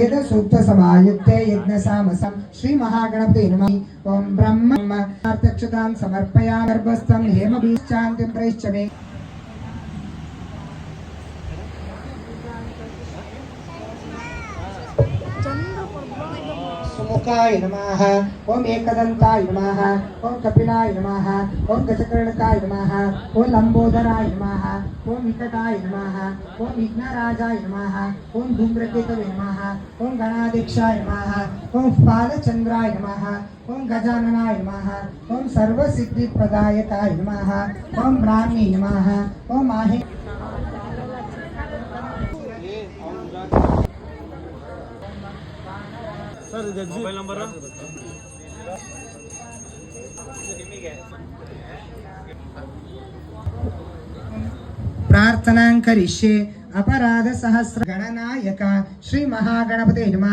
वेद सूक्त समायुक्ते यज्ञ सामसं श्री महागणपते नमः। ओम ब्रह्म अर्थक्षतां समर्पयामि गर्भस्थं हेमबीजान्तिं प्रैश्च मे। सुमुखाय नमः। ओम एकदंताय नमः। ओम कपिलाय नमः। ओम गजकर्णकाय नमः। ओम लंबोदराय नमः। ओम विकटाय नमः। ओम विघ्नराजाय नमः। ओम धूम्रकेतवे नमः। ओम गणाध्यक्षाय नमः। ओम बालचंद्राय नमः। ओम गजाननाय नमः। ओम सर्वसिद्धिप्रदायकाय नमः। ओम ब्राह्मी नमः। ओम माहे सर मोबाइल नंबर प्रार्थनां करिष्ये। अपराध सहस्र गणनायक श्री महागणपते नमः।